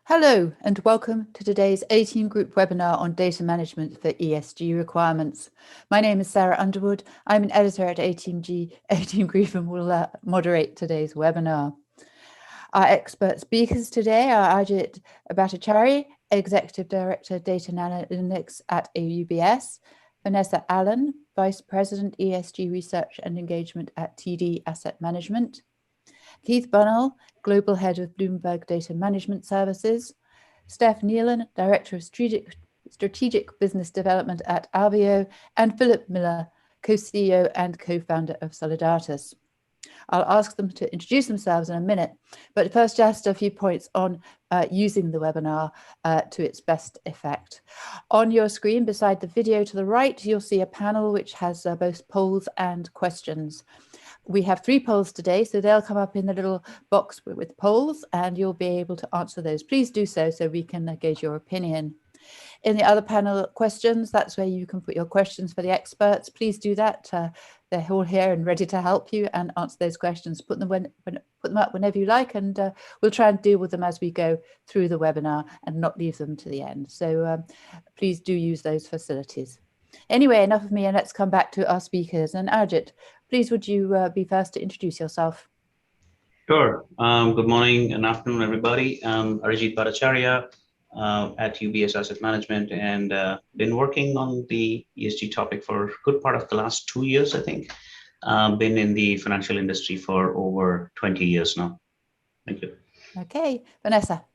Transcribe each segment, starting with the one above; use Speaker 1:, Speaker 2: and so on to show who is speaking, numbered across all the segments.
Speaker 1: Hello and welcome to today's A-Team Group webinar on data management for ESG requirements. My name is Sarah Underwood. I'm an editor at A-Team Group and will moderate today's webinar. Our expert speakers today are Ajit Bhattacharya, Executive Director Data Analytics at UBS, Vanessa Allen, Vice President ESG Research and Engagement at TD Asset Management, Keith Bunnell, Global Head of Bloomberg Data Management Services, Steph Nealon, Director of Strategic Business Development at Alveo, and Philip Miller, Co-CEO and co-founder of Solidatus. I'll ask them to introduce themselves in a minute, but first just a few points on using the webinar to its best effect. On your screen beside the video to the right, you'll see a panel which has both polls and questions. We have 3 polls today, so they'll come up in the little box with polls and you'll be able to answer those. Please do so we can gauge your opinion. In the other panel questions, that's where you can put your questions for the experts. Please do that. They're all here and ready to help you and answer those questions. Put them up whenever you like, and we'll try and deal with them as we go through the webinar and not leave them to the end. So please do use those facilities. Anyway, enough of me, and let's come back to our speakers. And Ajit, please would you be first to introduce yourself?
Speaker 2: Sure. Good morning and afternoon, everybody. I'm Ajit Bhattacharya at UBS Asset Management, and been working on the ESG topic for a good part of the last 2 years, I think. Been in the financial industry for over 20 years now. Thank you.
Speaker 1: Okay, Vanessa.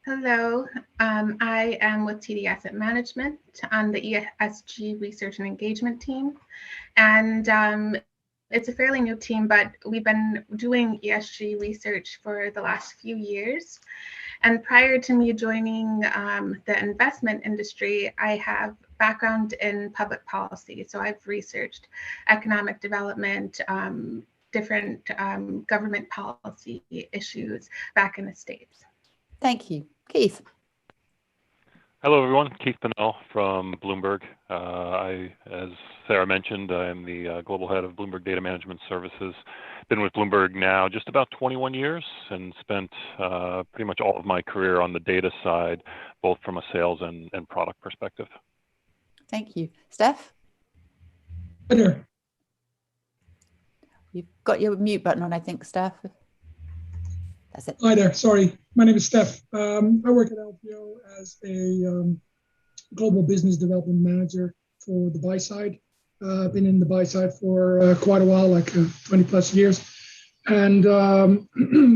Speaker 3: Hello, I am with TD Asset Management on the ESG Research and Engagement team. And it's a fairly new team, but we've been doing ESG research for the last few years. And prior to me joining the investment industry, I have background in public policy. So I've researched economic development, different government policy issues back in the States.
Speaker 1: Thank you. Keith.
Speaker 4: Hello, everyone. Keith Bunnell from Bloomberg. As Sarah mentioned, I am the global head of Bloomberg Data Management Services. Been with Bloomberg now just about 21 years and spent pretty much all of my career on the data side, both from a sales and product perspective.
Speaker 1: Thank you. Steph?
Speaker 5: Hi there.
Speaker 1: You've got your mute button on, I think, Steph. That's it.
Speaker 5: Hi there. Sorry. My name is Steph. I work at Alveo as a global business development manager for the buy side. I've been in the buy side for quite a while, like 20 plus years. And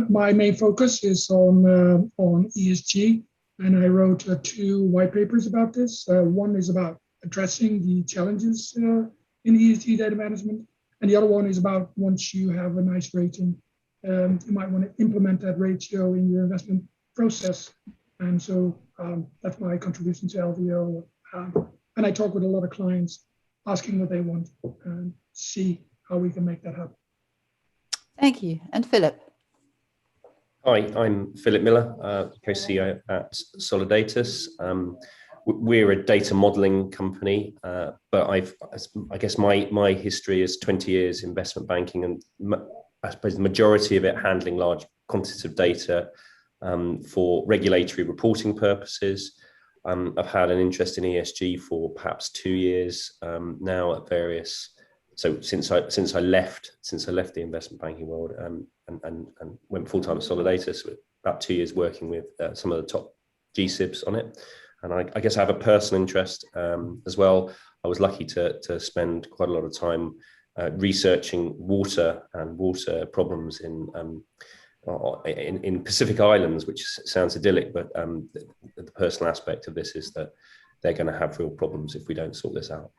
Speaker 5: my main focus is on ESG. And I wrote 2 white papers about this. One is about addressing the challenges in ESG data management. And the other one is about once you have a nice rating, you might want to implement that ratio in your investment process. And so that's my contribution to Alveo. And I talk with a lot of clients asking what they want and see how we can make that happen.
Speaker 1: Thank you. And Philip.
Speaker 6: Hi, I'm Philip Miller, co-CEO at Solidatus. We're a data modeling company, but I guess my history is 20 years investment banking, and I suppose the majority of it handling large quantities of data for regulatory reporting purposes. I've had an interest in ESG for perhaps 2 years now at various. So since I left the investment banking world and went full time at Solidatus, with about 2 years working with some of the top GSIBs on it. And I guess I have a personal interest as well. I was lucky to spend quite a lot of time researching water and water problems in Pacific Islands, which sounds idyllic, but the personal aspect of this is that they're going to have real problems if we don't sort this out.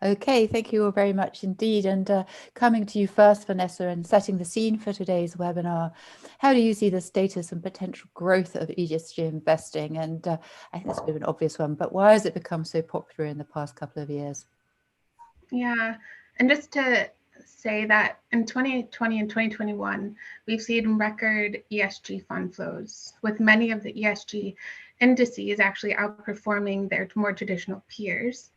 Speaker 1: Okay, thank you all very much indeed. And coming to you first, Vanessa, and setting the scene for today's webinar, how do you see the status and potential growth of ESG investing? And I think that's a bit of an obvious one, but why has it become so popular in the past couple of years?
Speaker 3: Yeah, and just to say that in 2020 and 2021, we've seen record ESG fund flows, with many of the ESG indices actually outperforming their more traditional peers.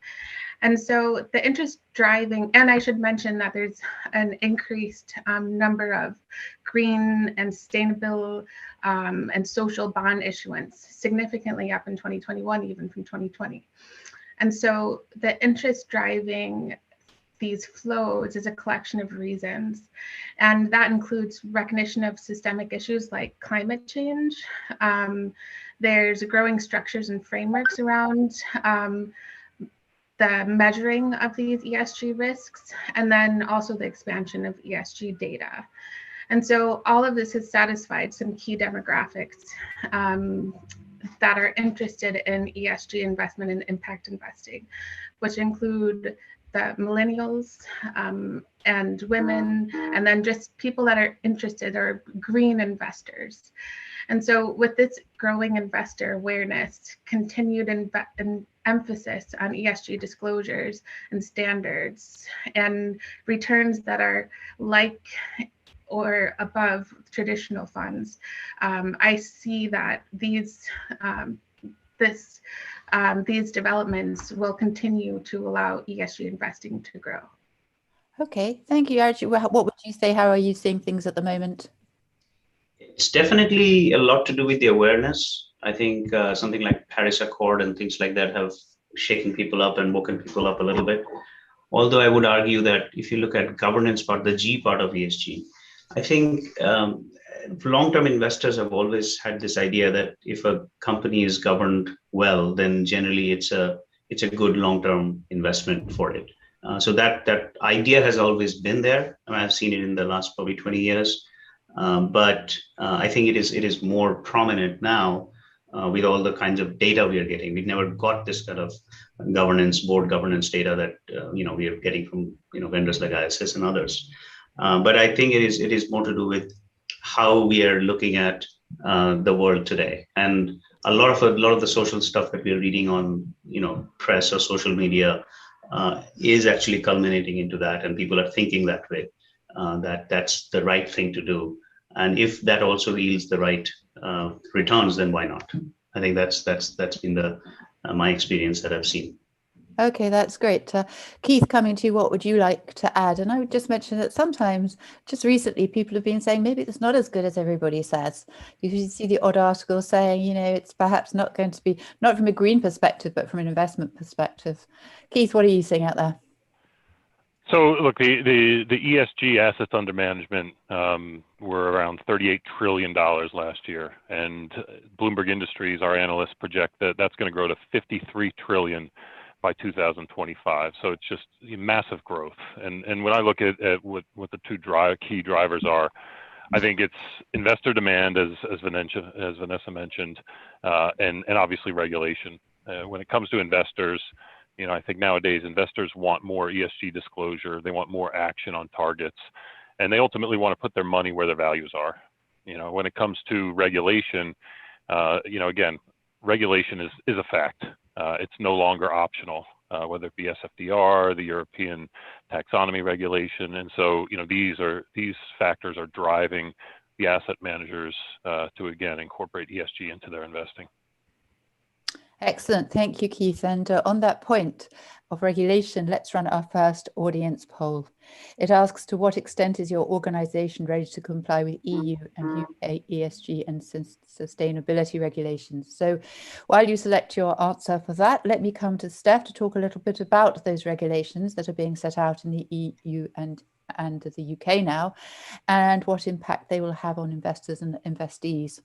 Speaker 3: And so the interest driving, and I should mention that there's an increased number of green and sustainable and social bond issuance, significantly up in 2021, even from 2020. And so the interest driving these flows is a collection of reasons, and that includes recognition of systemic issues like climate change. There's growing structures and frameworks around the measuring of these ESG risks, and then also the expansion of ESG data. And so all of this has satisfied some key demographics that are interested in ESG investment and impact investing, which include the millennials and women, and then just people that are interested or green investors. And so with this growing investor awareness, continued emphasis on ESG disclosures and standards, and returns that are like or above traditional funds, I see that these developments will continue to allow ESG investing to grow.
Speaker 1: Okay, thank you, Archie. What would you say? How are you seeing things at the moment?
Speaker 2: It's definitely a lot to do with the awareness. I think something like Paris Accord and things like that have shaken people up and woken people up a little bit. Although I would argue that if you look at governance part, the G part of ESG, I think long-term investors have always had this idea that if a company is governed well, then generally it's a good long-term investment for it. So that idea has always been there, and I've seen it in the last probably 20 years. But I think it is more prominent now with all the kinds of data we are getting. We've never got this kind of board governance data that we are getting from vendors like ISS and others. But I think it is more to do with how we are looking at the world today, and a lot of the social stuff that we are reading on press or social media is actually culminating into that, and people are thinking that way, that's the right thing to do. And if that also yields the right returns, then why not? I think that's been my experience that I've seen.
Speaker 1: Okay, that's great. Keith, coming to you, what would you like to add? And I would just mention that sometimes, just recently, people have been saying maybe it's not as good as everybody says. You see the odd article saying, it's perhaps not going to be, not from a green perspective, but from an investment perspective. Keith, what are you seeing out there?
Speaker 4: So look, the ESG assets under management were around $38 trillion last year, and Bloomberg Industries, our analysts, project that that's going to grow to $53 trillion by 2025. So it's just massive growth. And when I look at what the two key drivers are, I think it's investor demand, as Vanessa mentioned, and obviously regulation. When it comes to investors, I think nowadays investors want more ESG disclosure. They want more action on targets, and they ultimately want to put their money where their values are. When it comes to regulation, again, regulation is a fact. It's no longer optional, whether it be SFDR, the European taxonomy regulation. And so, these factors are driving the asset managers to, again, incorporate ESG into their investing.
Speaker 1: Excellent. Thank you, Keith. And on that point of regulation, let's run our first audience poll. It asks, to what extent is your organization ready to comply with EU and UK ESG and sustainability regulations? So while you select your answer for that, let me come to Steph to talk a little bit about those regulations that are being set out in the EU and the UK now, and what impact they will have on investors and investees.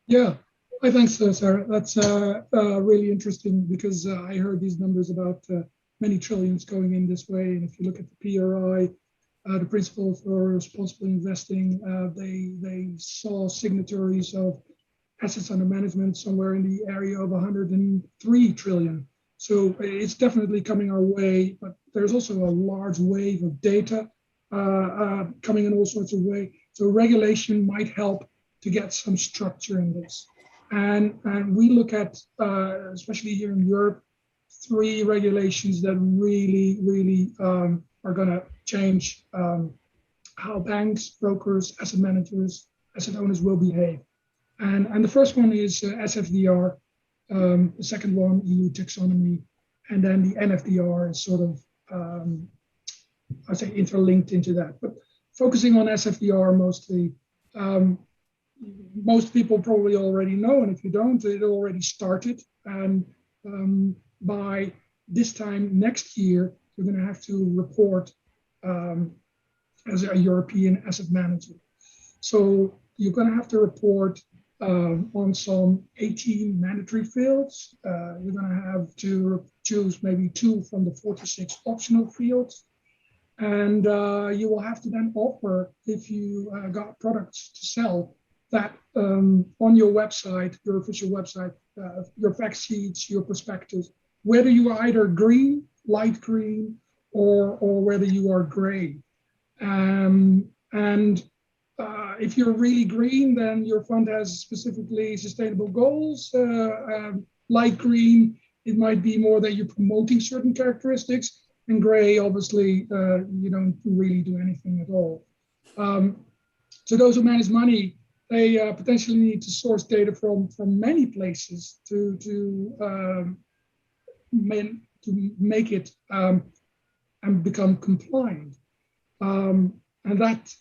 Speaker 5: Yeah. Thanks, Sarah. That's really interesting, because I heard these numbers about many trillions going in this way. And if you look at the PRI, the Principle for Responsible Investing, they saw signatories of assets under management somewhere in the area of 103 trillion. So it's definitely coming our way, but there's also a large wave of data coming in all sorts of ways. So regulation might help to get some structure in this. And we look at, especially here in Europe, 3 regulations that really are going to change how banks, brokers, asset managers, asset owners will behave. And the first one is SFDR, the second one, EU taxonomy, and then the NFDR is sort of, I'd say, interlinked into that. But focusing on SFDR mostly, most people probably already know, and if you don't, it already started. And by this time next year, you're going to have to report as a European asset manager. So you're going to have to report on some 18 mandatory fields. You're going to have to choose maybe 2 from the 46 optional fields. And you will have to then offer, if you got products to sell, that on your website, your official website, your fact sheets, your prospectus, whether you are either green, light green, or whether you are gray. If you're really green, then your fund has specifically sustainable goals. Light green, it might be more that you're promoting certain characteristics. And gray, obviously, you don't really do anything at all. So those who manage money, they potentially need to source data from many places to make it and become compliant. And that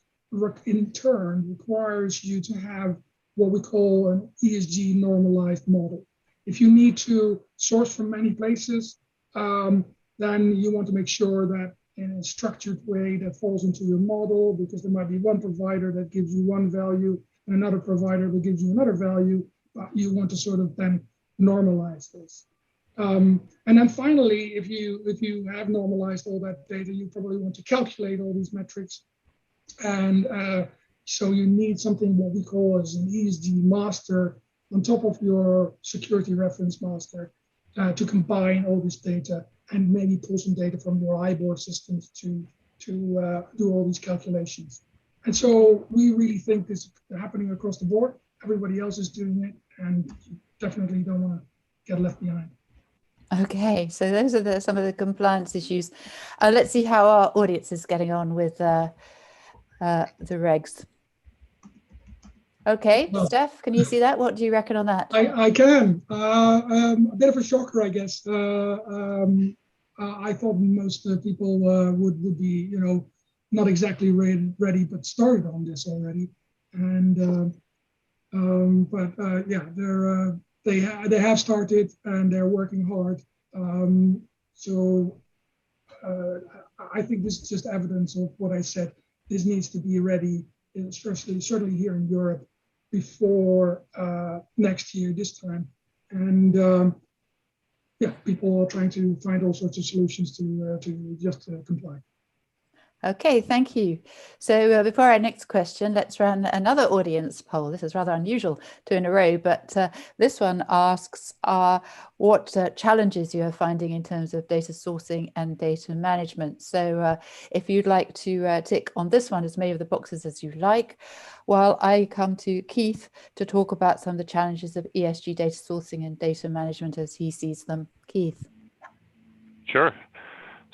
Speaker 5: in turn requires you to have what we call an ESG normalized model. If you need to source from many places, then you want to make sure that in a structured way that falls into your model, because there might be one provider that gives you one value and another provider that gives you another value, but you want to sort of then normalize this. And then finally, if you have normalized all that data, you probably want to calculate all these metrics. And so you need something what we call as an ESG master on top of your security reference master to combine all this data and maybe pull some data from your IBOR systems to do all these calculations. And so we really think this is happening across the board. Everybody else is doing it, and you definitely don't want to get left behind.
Speaker 1: Okay, so those are some of the compliance issues. Let's see how our audience is getting on with the regs. Okay, well, Steph, can you see that? What do you reckon on that?
Speaker 5: I can. A bit of a shocker, I guess. I thought most people would be, not exactly ready, but started on this already. And yeah, they have started and they're working hard. So I think this is just evidence of what I said. This needs to be ready, especially certainly here in Europe, before next year, this time. And yeah, people are trying to find all sorts of solutions to just comply.
Speaker 1: Okay, thank you. So before our next question, let's run another audience poll. This is rather unusual, 2 in a row, but this one asks what challenges you are finding in terms of data sourcing and data management. So if you'd like to tick on this one as many of the boxes as you like, while I come to Keith to talk about some of the challenges of ESG data sourcing and data management as he sees them. Keith.
Speaker 4: Sure.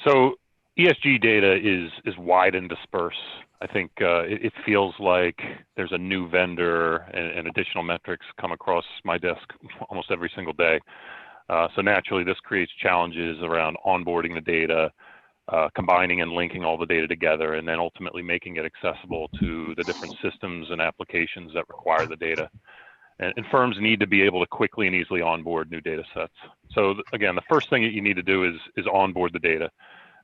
Speaker 4: So ESG data is wide and dispersed. I think it feels like there's a new vendor and additional metrics come across my desk almost every single day. So naturally, this creates challenges around onboarding the data, combining and linking all the data together, and then ultimately making it accessible to the different systems and applications that require the data. And firms need to be able to quickly and easily onboard new data sets. So again, the first thing that you need to do is onboard the data.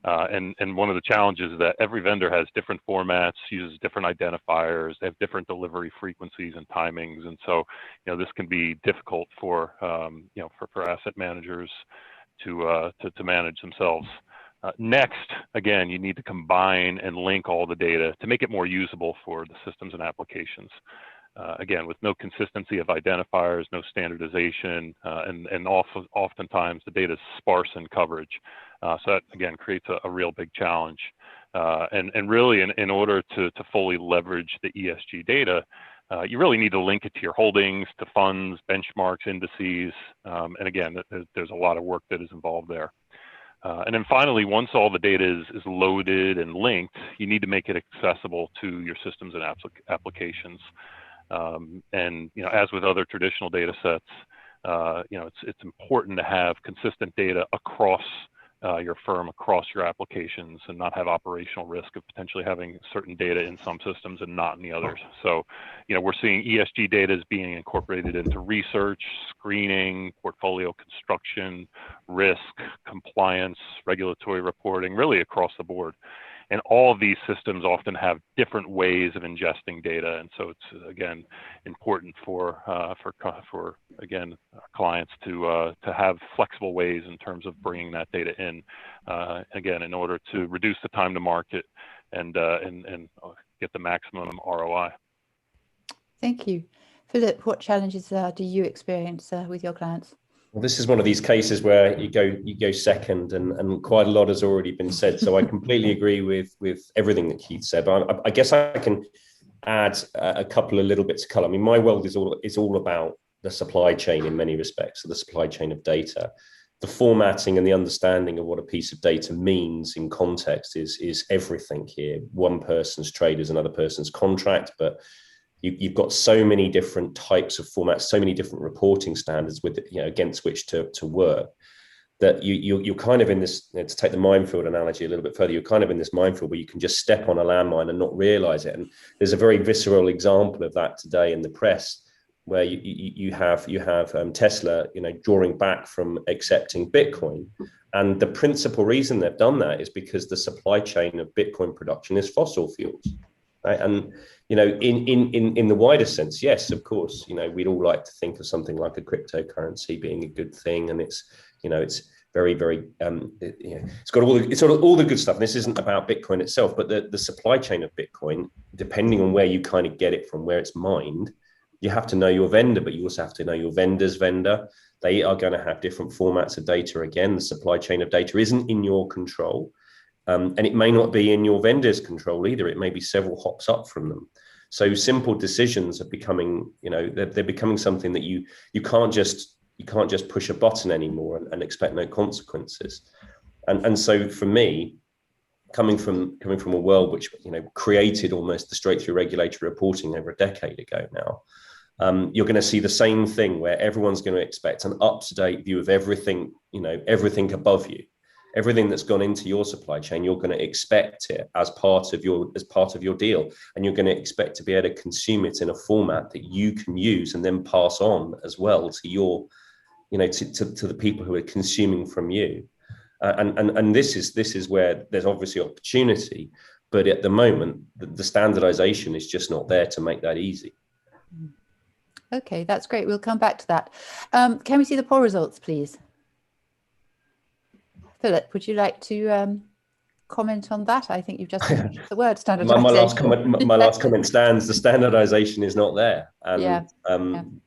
Speaker 4: And one of the challenges is that every vendor has different formats, uses different identifiers, they have different delivery frequencies and timings, and so this can be difficult for for asset managers to manage themselves. Next, again, you need to combine and link all the data to make it more usable for the systems and applications. Again, with no consistency of identifiers, no standardization, and oftentimes the data is sparse in coverage. So that, again, creates a real big challenge. And really, in order to fully leverage the ESG data, you really need to link it to your holdings, to funds, benchmarks, indices. And again, there's a lot of work that is involved there. And then finally, once all the data is loaded and linked, you need to make it accessible to your systems and applications. And as with other traditional data sets, it's important to have consistent data across your firm, across your applications, and not have operational risk of potentially having certain data in some systems and not in the others. So, we're seeing ESG data is being incorporated into research, screening, portfolio construction, risk, compliance, regulatory reporting, really across the board. And all of these systems often have different ways of ingesting data, and so it's again important for again clients to have flexible ways in terms of bringing that data in, again, in order to reduce the time to market and get the maximum ROI.
Speaker 1: Thank you, Philip. What challenges do you experience with your clients?
Speaker 6: Well, this is one of these cases where you go second, and quite a lot has already been said. So I completely agree with everything that Keith said. But I guess I can add a couple of little bits of color. I mean, my world is all about the supply chain in many respects, so the supply chain of data. The formatting and the understanding of what a piece of data means in context is everything here. One person's trade is another person's contract, but you've got so many different types of formats, so many different reporting standards with against which to work, that you're kind of in this, to take the minefield analogy a little bit further, you're kind of in this minefield where you can just step on a landmine and not realize it. And there's a very visceral example of that today in the press, where you have Tesla, drawing back from accepting Bitcoin. And the principal reason they've done that is because the supply chain of Bitcoin production is fossil fuels. Right? And in the wider sense, yes, of course, we'd all like to think of something like a cryptocurrency being a good thing, and it's very, very it's got all the good stuff. And this isn't about Bitcoin itself, but the supply chain of Bitcoin, depending on where you kind of get it from, where it's mined, you have to know your vendor, but you also have to know your vendor's vendor. They are going to have different formats of data. Again, the supply chain of data isn't in your control. And it may not be in your vendor's control either. It may be several hops up from them. So simple decisions are becoming, they're becoming something that you can't just push a button anymore and expect no consequences. And so for me, coming from a world which created almost the straight through regulatory reporting over a decade ago now, you're going to see the same thing where everyone's going to expect an up-to-date view of everything, everything above you. Everything that's gone into your supply chain, you're going to expect it as part of your deal, and you're going to expect to be able to consume it in a format that you can use and then pass on as well to your, to the people who are consuming from you. And this is where there's obviously opportunity, but at the moment the standardization is just not there to make that easy.
Speaker 1: Okay, that's great. We'll come back to that. Can we see the poll results, please? Philip, would you like to comment on that? I think you've just used the word standardization.
Speaker 6: My last comment stands. The standardization is not there. And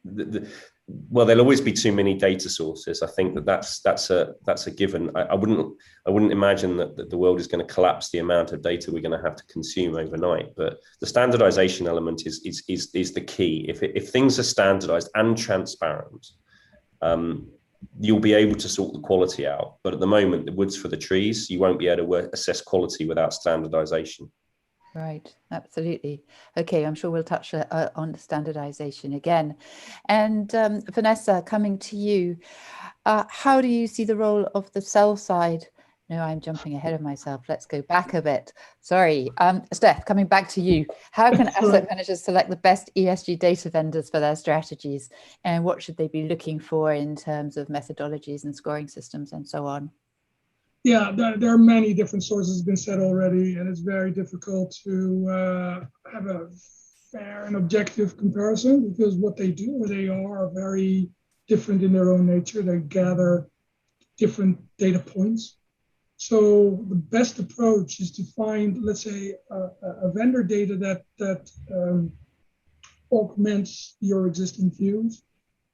Speaker 6: well, there'll always be too many data sources. I think that's a given. I wouldn't imagine that the world is going to collapse the amount of data we're going to have to consume overnight. But the standardization element is the key. If things are standardized and transparent, you'll be able to sort the quality out. But at the moment, the wood's for the trees. You won't be able to assess quality without standardization.
Speaker 1: Right, absolutely. Okay, I'm sure we'll touch on standardization again. And Vanessa, coming to you, how do you see the role of the sell side? No, I'm jumping ahead of myself. Let's go back a bit. Sorry. Steph, coming back to you. How can asset managers select the best ESG data vendors for their strategies? And what should they be looking for in terms of methodologies and scoring systems and so on?
Speaker 5: Yeah, there are many different sources been said already, and it's very difficult to have a fair and objective comparison, because what they do, where they are very different in their own nature. They gather different data points. So the best approach is to find, let's say, a vendor data that augments your existing views.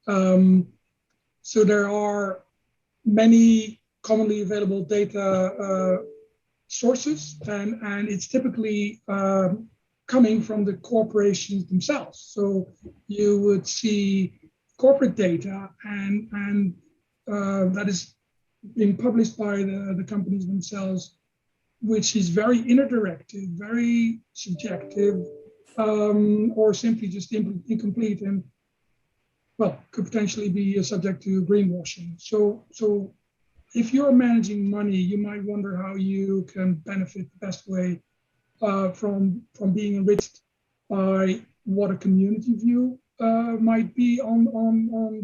Speaker 5: So there are many commonly available data sources, and it's typically coming from the corporations themselves. So you would see corporate data, and that is being published by the companies themselves, which is very inner-directed, very subjective, or simply just incomplete. And could potentially be subject to greenwashing. So if you're managing money, you might wonder how you can benefit the best way from being enriched by what a community view might be on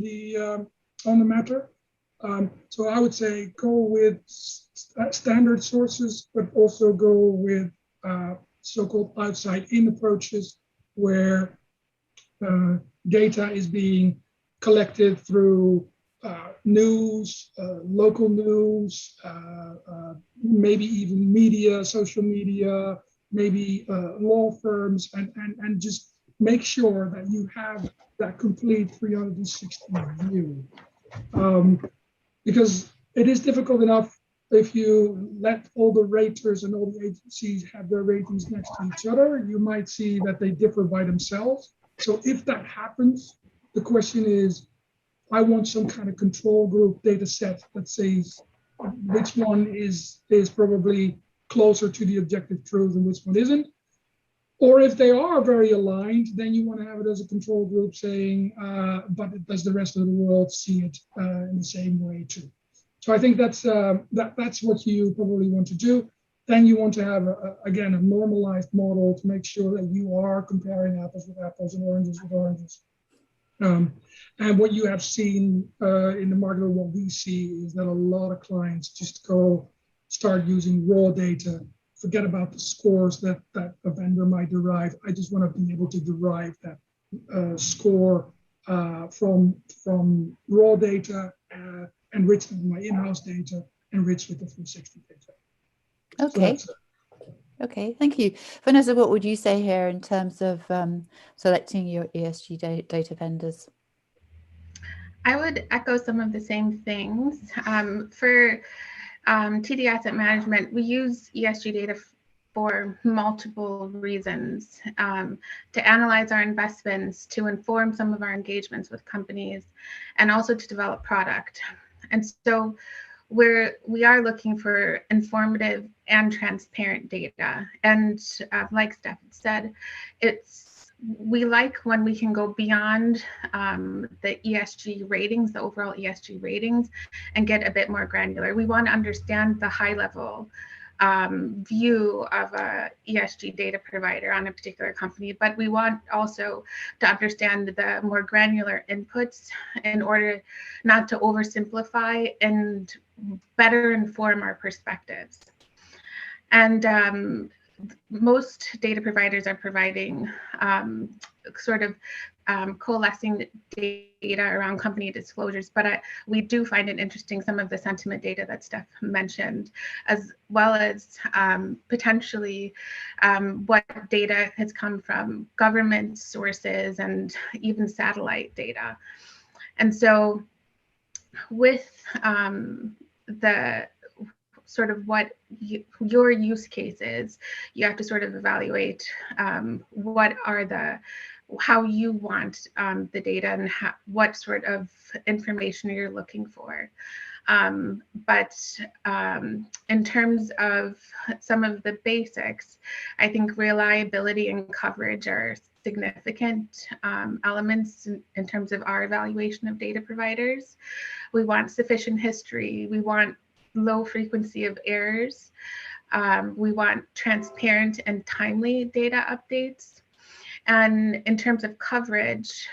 Speaker 5: the matter. So I would say go with standard sources, but also go with so-called outside-in approaches, where data is being collected through news, local news, maybe even media, social media, maybe law firms, and just make sure that you have that complete 360 view. Because it is difficult enough if you let all the raters and all the agencies have their ratings next to each other. You might see that they differ by themselves. So if that happens, the question is, I want some kind of control group data set that says which one is probably closer to the objective truth and which one isn't. Or if they are very aligned, then you want to have it as a control group saying, but does the rest of the world see it in the same way too? So I think that's what you probably want to do. Then you want to have, again, a normalized model to make sure that you are comparing apples with apples and oranges with oranges. And what you have seen in the market, or what we see, is that a lot of clients just start using raw data, forget about the scores that a vendor might derive. I just want to be able to derive that score from raw data, enriched with my in-house data, enriched with the 360 data.
Speaker 1: Okay.
Speaker 5: So
Speaker 1: okay, thank you. Vanessa, what would you say here in terms of selecting your ESG data vendors?
Speaker 3: I would echo some of the same things. For TD Asset Management, we use ESG data for multiple reasons, to analyze our investments, to inform some of our engagements with companies, and also to develop product. And so we are looking for informative and transparent data. And like Steph said, we like when we can go beyond the ESG ratings, the overall ESG ratings, and get a bit more granular. We want to understand the high level view of a ESG data provider on a particular company, but we want also to understand the more granular inputs in order not to oversimplify and better inform our perspectives. And most data providers are providing coalescing data around company disclosures, but we do find it interesting, some of the sentiment data that Steph mentioned, as well as potentially what data has come from government sources and even satellite data. And so with the sort of what your use case is, you have to sort of evaluate what are how you want the data and what sort of information you're looking for. But in terms of some of the basics, I think reliability and coverage are significant elements in terms of our evaluation of data providers. We want sufficient history. We want low frequency of errors. We want transparent and timely data updates. And in terms of coverage,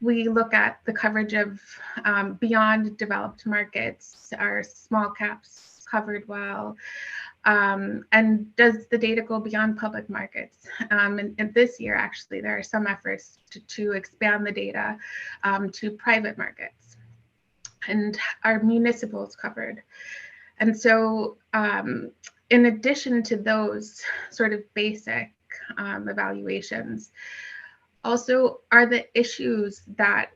Speaker 3: we look at the coverage of beyond developed markets. Are small caps covered well? And does the data go beyond public markets? And this year, actually, there are some efforts to expand the data to private markets. And are municipals covered? And so in addition to those sort of basic evaluations, also are the issues that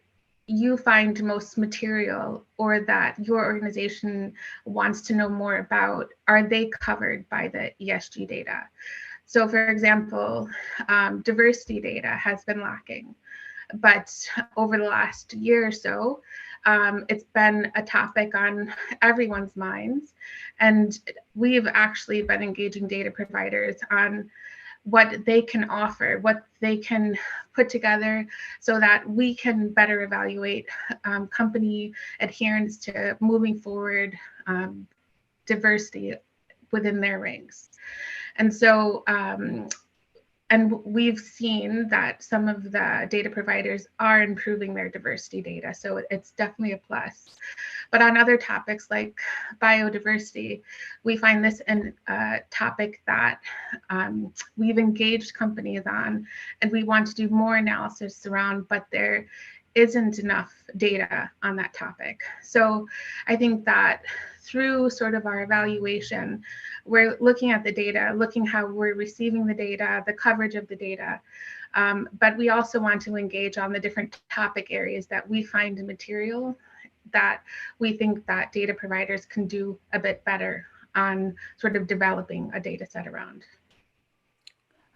Speaker 3: you find most material or that your organization wants to know more about, are they covered by the ESG data? So for example, diversity data has been lacking, but over the last year or so, it's been a topic on everyone's minds. And we've actually been engaging data providers on what they can offer, what they can put together so that we can better evaluate company adherence to moving forward diversity within their ranks. And so, and we've seen that some of the data providers are improving their diversity data. So it's definitely a plus. But on other topics like biodiversity, we find this a topic that we've engaged companies on, and we want to do more analysis around, but there isn't enough data on that topic. So I think that through sort of our evaluation, we're looking at the data, looking how we're receiving the data, the coverage of the data, but we also want to engage on the different topic areas that we find in material that we think that data providers can do a bit better on sort of developing a data set around.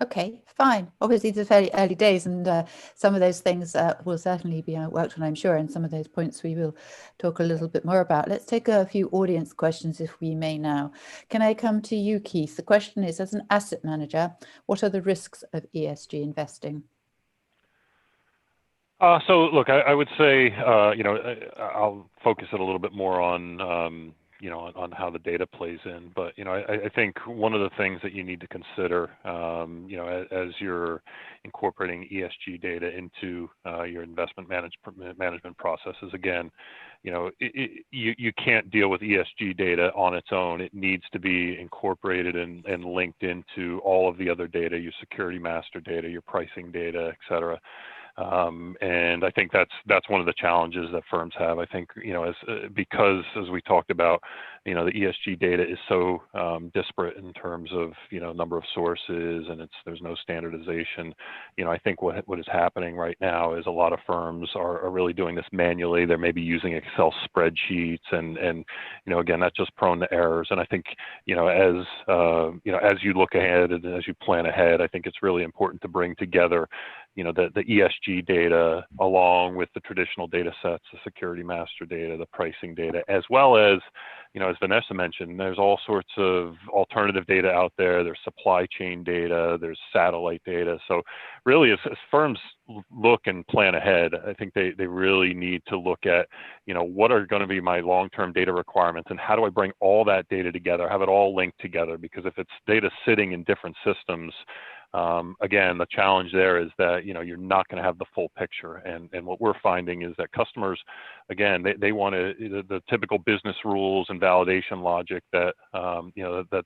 Speaker 1: Okay, fine. Obviously, these are fairly early days, and some of those things will certainly be worked on, I'm sure, and some of those points we will talk a little bit more about. Let's take a few audience questions, if we may now. Can I come to you, Keith? The question is, as an asset manager, what are the risks of ESG investing?
Speaker 4: So, look, I would say, I'll focus it a little bit more on on how the data plays in. But, I think one of the things that you need to consider, as you're incorporating ESG data into your investment management processes, again, you can't deal with ESG data on its own. It needs to be incorporated and linked into all of the other data, your security master data, your pricing data, et cetera. And I think that's one of the challenges that firms have. I think, because as we talked about, the ESG data is so disparate in terms of, number of sources, and there's no standardization. I think what is happening right now is a lot of firms are really doing this manually. They're maybe using Excel spreadsheets, and again, that's just prone to errors. And I think, as you look ahead and as you plan ahead, I think it's really important to bring together the ESG data along with the traditional data sets, the security master data, the pricing data, as well as, as Vanessa mentioned, there's all sorts of alternative data out there. There's supply chain data, there's satellite data. So really, as firms look and plan ahead, I think they really need to look at, what are going to be my long-term data requirements, and how do I bring all that data together, have it all linked together? Because if it's data sitting in different systems, again, the challenge there is that, you're not going to have the full picture. And what we're finding is that customers, again, they want the typical business rules and validation logic that, that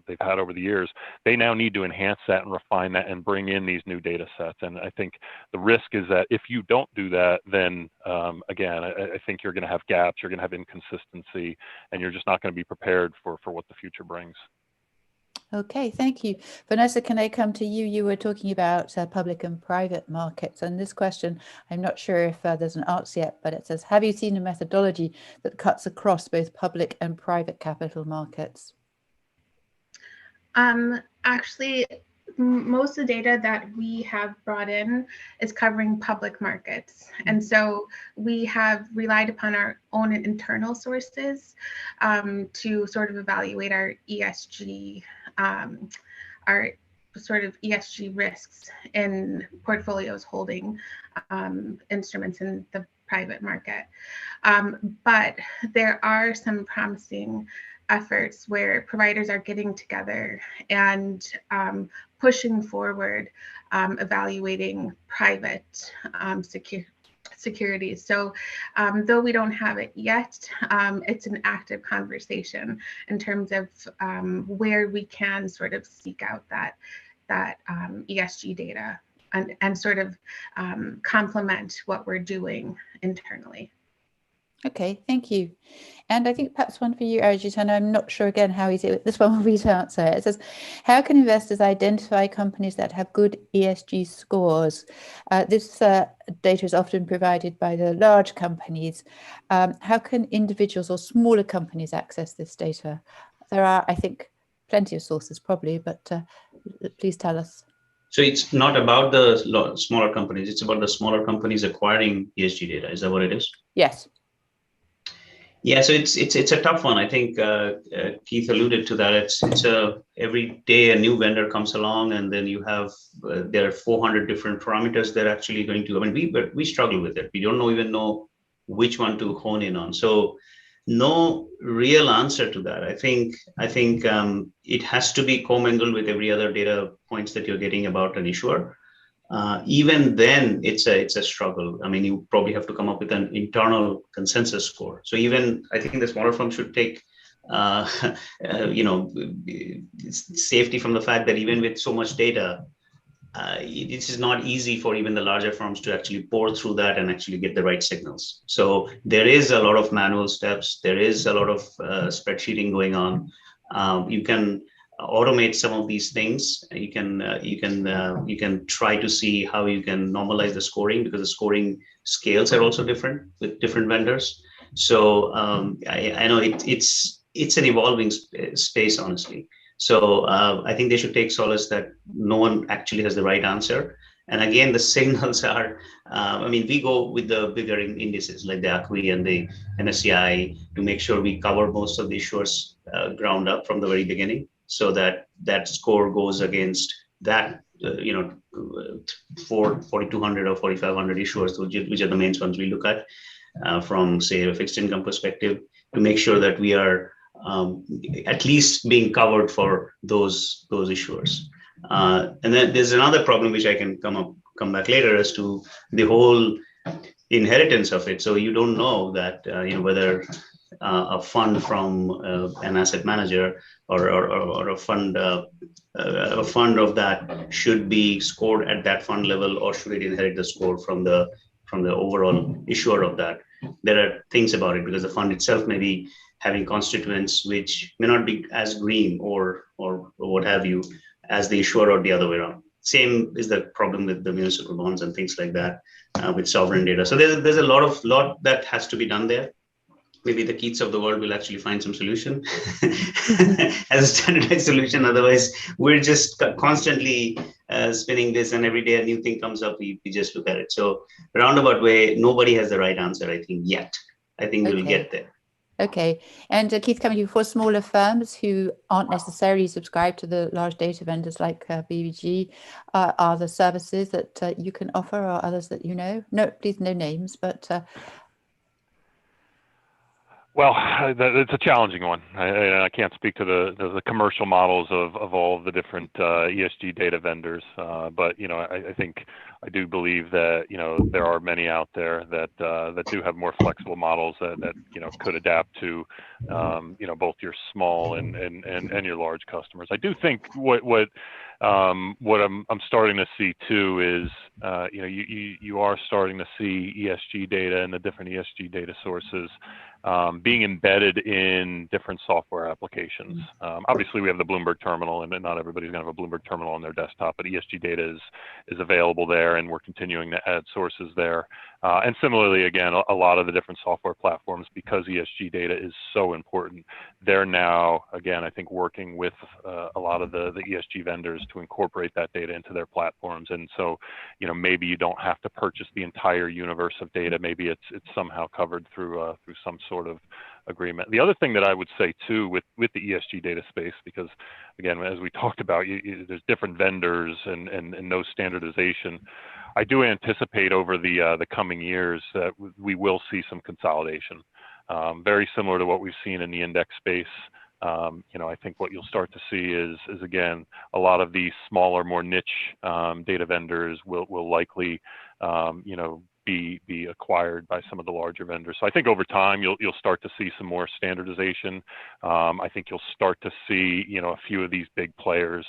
Speaker 4: they've had over the years. They now need to enhance that and refine that and bring in these new data sets. And I think the risk is that if you don't do that, then again, I think you're going to have gaps, you're going to have inconsistency, and you're just not going to be prepared for what the future brings.
Speaker 1: Okay, thank you. Vanessa, can I come to you? You were talking about public and private markets, and this question, I'm not sure if there's an answer yet, but it says, have you seen a methodology that cuts across both public and private capital markets?
Speaker 3: Actually, most of the data that we have brought in is covering public markets. And so we have relied upon our own internal sources to sort of evaluate our ESG, our sort of ESG risks in portfolios holding instruments in the private market. But there are some promising efforts where providers are getting together and pushing forward, evaluating private securities. So though we don't have it yet, it's an active conversation in terms of where we can sort of seek out that ESG data and sort of complement what we're doing internally.
Speaker 1: Okay, thank you. And I think perhaps one for you, Arijit, and I'm not sure again how easy this one will be to answer. It says, how can investors identify companies that have good ESG scores? This data is often provided by the large companies. How can individuals or smaller companies access this data? There are, I think, plenty of sources probably, but please tell us.
Speaker 2: So it's not about the smaller companies, it's about the smaller companies acquiring ESG data. Is that what it is?
Speaker 1: Yes.
Speaker 2: Yeah, so it's a tough one. I think Keith alluded to that. It's a every day a new vendor comes along, and then you have there are 400 different parameters they're actually going to. I mean, we struggle with it. We don't even know which one to hone in on. So no real answer to that. I think it has to be commingled with every other data points that you're getting about an issuer. Even then, it's a struggle. I mean, you probably have to come up with an internal consensus score. So even I think the smaller firms should take, uh, you know, safety from the fact that even with so much data, this is not easy for even the larger firms to actually pour through that and actually get the right signals. So there is a lot of manual steps. There is a lot of spreadsheeting going on. You can automate some of these things. You can try to see how you can normalize the scoring, because the scoring scales are also different with different vendors. So I know it's an evolving space, honestly. So I think they should take solace that no one actually has the right answer. And again, the signals are, I mean, we go with the bigger indices like the ACWI and the NSCI to make sure we cover most of the issuers ground up from the very beginning, so that that score goes against that, 4,200 or 4,500 issuers, which are the main ones we look at from, say, a fixed income perspective, to make sure that we are at least being covered for those issuers. And then there's another problem which I can come back later as to the whole inheritance of it. So you don't know that whether a fund from an asset manager or a fund of that should be scored at that fund level, or should it inherit the score from the overall issuer of that. There are things about it, because the fund itself may be having constituents which may not be as green or what have you as the issuer, or the other way around. Same is the problem with the municipal bonds and things like that, with sovereign data. So there's a lot that has to be done there. Maybe the Keats of the world will actually find some solution as a standardized solution. Otherwise, we're just constantly spinning this, and every day a new thing comes up, we just look at it. So roundabout way, nobody has the right answer, I think, yet. I think we'll get there.
Speaker 1: Okay. And Keith, coming to you, for smaller firms who aren't necessarily subscribed to the large data vendors like BBG, are there services that you can offer, or others that you know? No, please, no names, but...
Speaker 4: Well, it's a challenging one. I can't speak to the commercial models of all of the different ESG data vendors, but I think I do believe that there are many out there that do have more flexible models that could adapt to both your small and your large customers. I do think what I'm starting to see too is you are starting to see ESG data and the different ESG data sources being embedded in different software applications. Obviously, we have the Bloomberg terminal, and not everybody's going to have a Bloomberg terminal on their desktop, but ESG data is available there, and we're continuing to add sources there. And similarly, again, a lot of the different software platforms, because ESG data is so important, they're now, again, I think, working with a lot of the ESG vendors to incorporate that data into their platforms. And so, maybe you don't have to purchase the entire universe of data. Maybe it's somehow covered through some sort of agreement. The other thing that I would say too with the ESG data space, because again, as we talked about, there's different vendors and no standardization. I do anticipate over the coming years that we will see some consolidation, very similar to what we've seen in the index space. I think what you'll start to see is again, a lot of these smaller, more niche data vendors will likely, be acquired by some of the larger vendors. So I think over time you'll start to see some more standardization. I think you'll start to see a few of these big players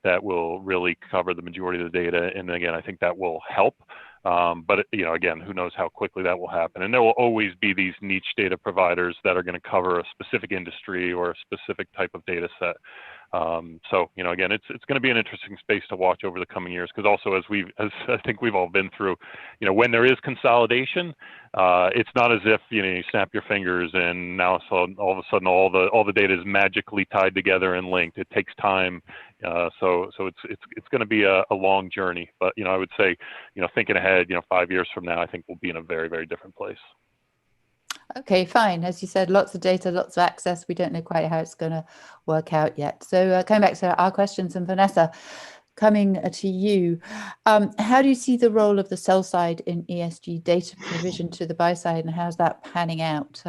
Speaker 4: that will really cover the majority of the data, and again, I think that will help. But again, who knows how quickly that will happen? And there will always be these niche data providers that are going to cover a specific industry or a specific type of data set. So again, it's going to be an interesting space to watch over the coming years, because also as I think we've all been through, when there is consolidation, it's not as if you snap your fingers and now all of a sudden all the data is magically tied together and linked. It takes time. So it's going to be a long journey, but I would say thinking ahead 5 years from now, I think we'll be in a very, very different place.
Speaker 1: Okay, fine. As you said, lots of data, lots of access. We don't know quite how it's going to work out yet. So coming back to our questions, and Vanessa, coming to you, how do you see the role of the sell side in ESG data provision to the buy side, and how's that panning out?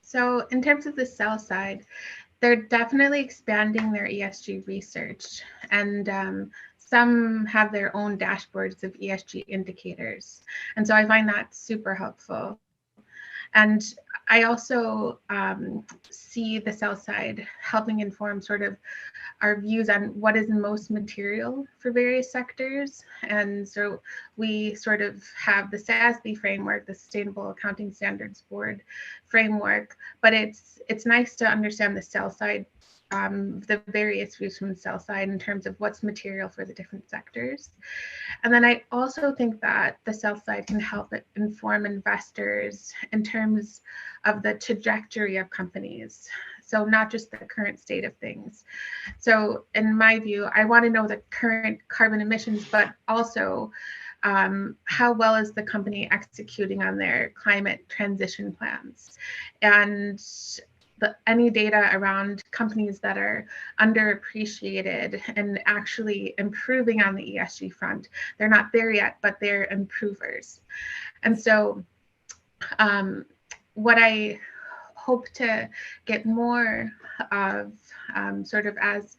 Speaker 3: So in terms of the sell side, they're definitely expanding their ESG research, and some have their own dashboards of ESG indicators. And so I find that super helpful. And I also see the sell side helping inform sort of our views on what is most material for various sectors. And so we sort of have the SASB framework, the Sustainable Accounting Standards Board framework, but it's nice to understand the sell side, the various views from the sell side in terms of what's material for the different sectors. And then I also think that the sell side can help inform investors in terms of the trajectory of companies. So not just the current state of things. So in my view, I want to know the current carbon emissions, but also how well is the company executing on their climate transition plans? And any data around companies that are underappreciated and actually improving on the ESG front. They're not there yet, but they're improvers. And so what I hope to get more of sort of as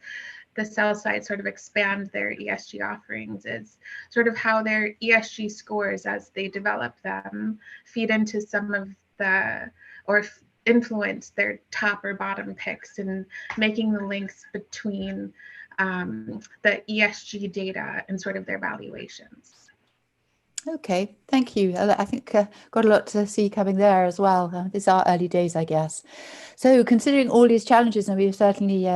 Speaker 3: the sell side sort of expand their ESG offerings is sort of how their ESG scores, as they develop them, feed into some of the, or influence their top or bottom picks, and making the links between the ESG data and sort of their valuations.
Speaker 1: Okay, thank you. I think got a lot to see coming there as well. These are early days, I guess. So considering all these challenges, and we've certainly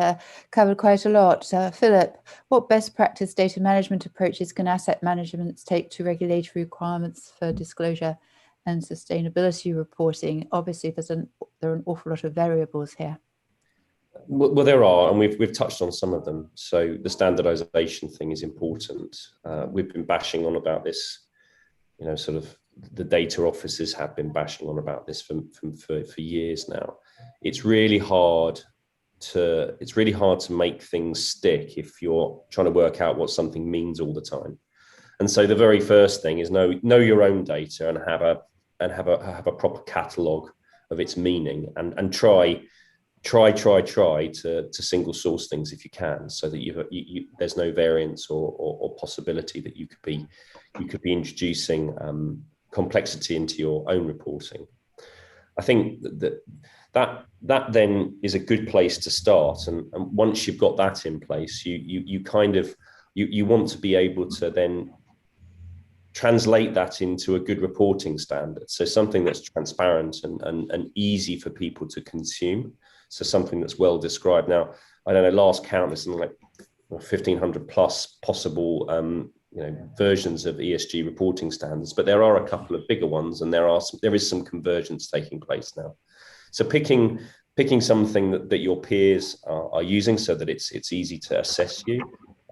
Speaker 1: covered quite a lot, Philip, what best practice data management approaches can asset managements take to regulatory requirements for disclosure and sustainability reporting? Obviously, there are an awful lot of variables here.
Speaker 6: Well, there are, and we've touched on some of them. So the standardization thing is important. We've been bashing on about this. Sort of the data officers have been bashing on about this for years now. It's really hard to make things stick if you're trying to work out what something means all the time. And so the very first thing is know your own data and have a proper catalogue of its meaning, and try to single source things if you can, so that there's no variance or possibility that you could be introducing complexity into your own reporting. I think that then is a good place to start, and once you've got that in place, you want to be able to then translate that into a good reporting standard, so something that's transparent and easy for people to consume. So something that's well described. Now, I don't know, last count, there's something like 1,500 plus possible versions of ESG reporting standards, but there are a couple of bigger ones, and there is some convergence taking place now. So picking something that your peers are using, so that it's easy to assess you,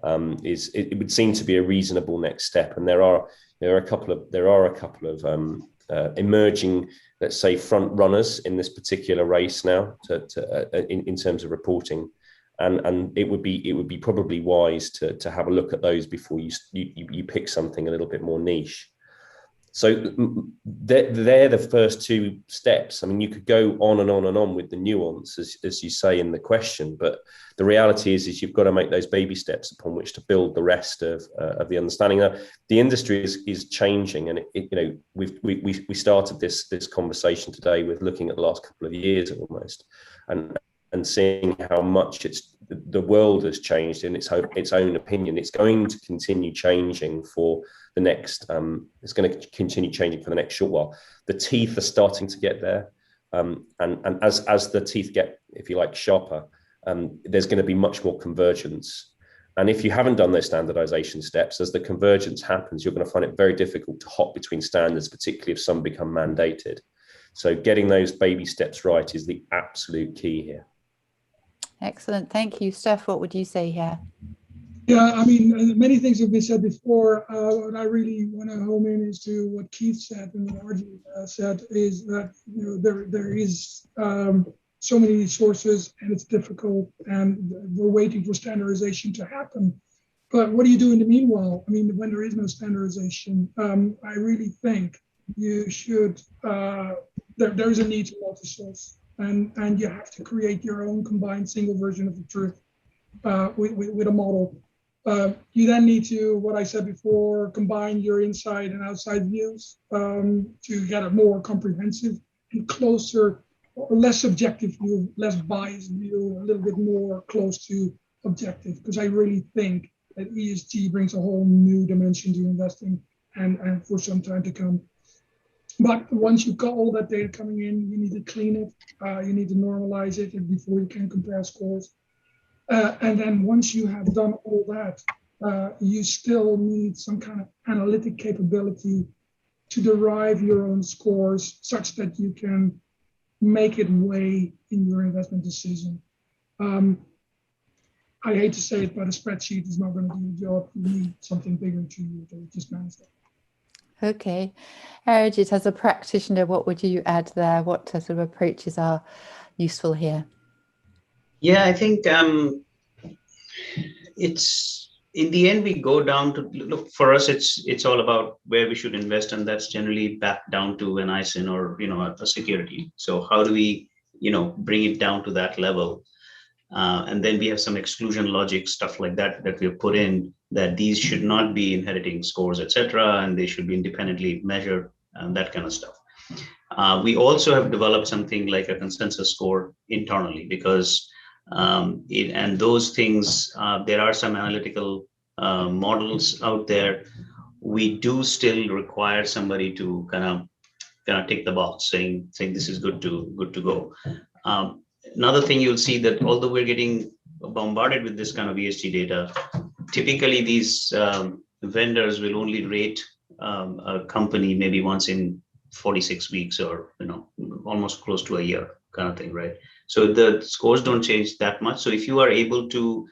Speaker 6: it would seem to be a reasonable next step. And there are a couple of emerging, let's say, front runners in this particular race now in terms of reporting, and it would be probably wise to have a look at those before you pick something a little bit more niche. So they're the first two steps. I mean, you could go on and on and on with the nuance, as you say in the question, but the reality is you've got to make those baby steps upon which to build the rest of the understanding. Now, the industry is changing, and we started this conversation today with looking at the last couple of years almost, and seeing how much the world has changed in its own opinion. It's going to continue changing for the next. It's going to continue changing for the next short while. The teeth are starting to get there, and as the teeth get, if you like, sharper, there's going to be much more convergence. And if you haven't done those standardization steps, as the convergence happens, you're going to find it very difficult to hop between standards, particularly if some become mandated. So getting those baby steps right is the absolute key here.
Speaker 1: Excellent. Thank you. Steph, what would you say here?
Speaker 5: Yeah, I mean, many things have been said before. What I really want to home in is to what Keith said and what Arjun said is that there is so many sources and it's difficult, and we're waiting for standardization to happen. But what do you do in the meanwhile? I mean, when there is no standardization, I really think you should. There is a need to multi-source, and you have to create your own combined single version of the truth with a model. You then need to, what I said before, combine your inside and outside views to get a more comprehensive and closer, less subjective view, less biased view, a little bit more close to objective. Because I really think that ESG brings a whole new dimension to investing and for some time to come. But once you've got all that data coming in, you need to clean it, you need to normalize it before you can compare scores. And then once you have done all that, you still need some kind of analytic capability to derive your own scores such that you can make it weigh in your investment decision. I hate to say it, but a spreadsheet is not going to do the job. You need something bigger to just manage that.
Speaker 1: Okay. Arijit, as a practitioner, what would you add there? What sort of approaches are useful here?
Speaker 2: Yeah, I think it's in the end we go down to look for us. It's all about where we should invest, and that's generally back down to an ISIN or a security. So how do we bring it down to that level? And then we have some exclusion logic stuff like that we have put in, that these should not be inheriting scores, etc., and they should be independently measured and that kind of stuff. We also have developed something like a consensus score internally because and those things, there are some analytical models out there. We do still require somebody to kind of tick the box saying this is good to go. Another thing you'll see that although we're getting bombarded with this kind of ESG data, typically these vendors will only rate a company maybe once in 46 weeks or almost close to a year kind of thing, right? So the scores don't change that much. So if you are able to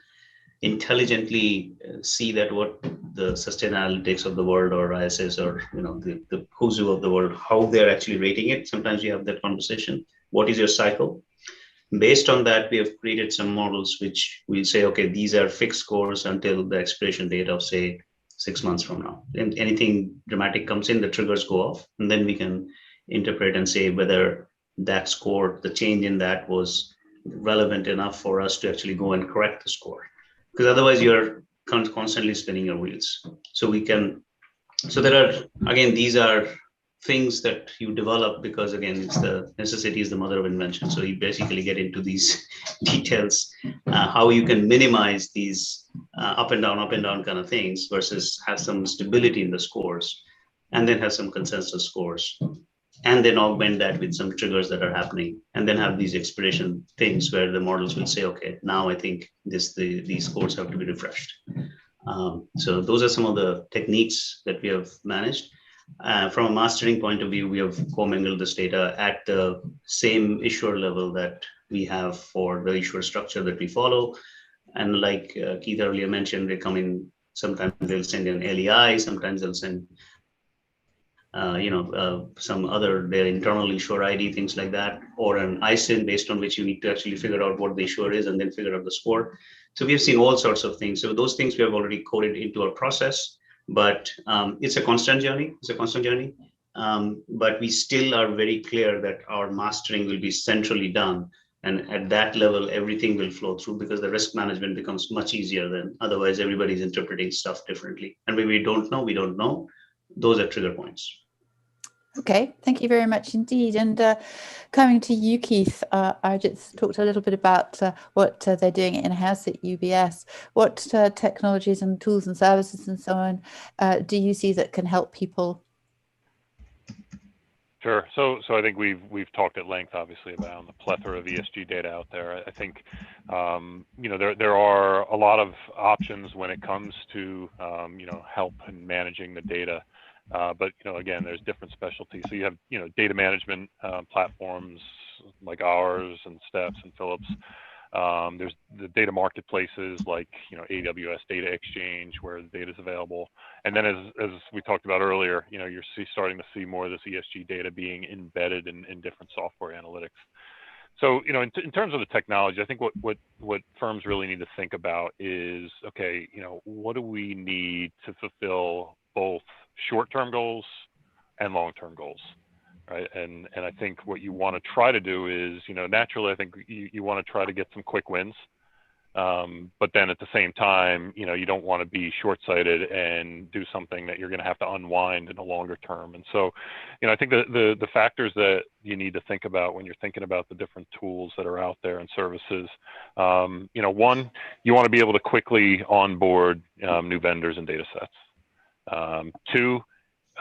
Speaker 2: intelligently see that what the Sustainalytics of the world or ISS or the who's who of the world, how they're actually rating it, sometimes you have that conversation. What is your cycle? Based on that, we have created some models which will say, okay, these are fixed scores until the expiration date of, say, 6 months from now. And anything dramatic comes in, the triggers go off, and then we can interpret and say whether that score, the change in that was relevant enough for us to actually go and correct the score. Because otherwise you're constantly spinning your wheels. So there are, again, these are things that you develop because, again, it's the necessity is the mother of invention. So you basically get into these details, how you can minimize these up and down kind of things versus have some stability in the scores, and then have some consensus scores, and then augment that with some triggers that are happening, and then have these expiration things where the models will say, okay, now I think these scores have to be refreshed. So those are some of the techniques that we have managed. From a mastering point of view, we have commingled this data at the same issuer level that we have for the issuer structure that we follow. And like Keith earlier mentioned, they come in, sometimes they'll send an LEI, sometimes they'll send some other, their internal issuer ID, things like that, or an ISIN based on which you need to actually figure out what the issuer is and then figure out the score. So we've seen all sorts of things. So those things we have already coded into our process. But it's a constant journey. But we still are very clear that our mastering will be centrally done. And at that level, everything will flow through because the risk management becomes much easier than otherwise everybody's interpreting stuff differently. And when we don't know, those are trigger points.
Speaker 1: Okay, thank you very much indeed. And coming to you, Keith, I just talked a little bit about what they're doing in-house at UBS. What technologies and tools and services and so on do you see that can help people?
Speaker 4: Sure. So I think we've talked at length, obviously, about the plethora of ESG data out there. I think there are a lot of options when it comes to help in managing the data. But again, there's different specialties. So you have data management platforms like ours and Steps and Phillips. There's the data marketplaces like, AWS Data Exchange, where the data is available. And then as we talked about earlier, you're starting to see more of this ESG data being embedded in different software analytics. So, in terms of the technology, I think what firms really need to think about is, okay, what do we need to fulfill both short-term goals and long-term goals, right? And I think what you want to try to do is, naturally, I think you want to try to get some quick wins. But then at the same time, you don't want to be short-sighted and do something that you're going to have to unwind in the longer term. And so, I think the factors that you need to think about when you're thinking about the different tools that are out there and services, one, you want to be able to quickly onboard new vendors and data sets. Two,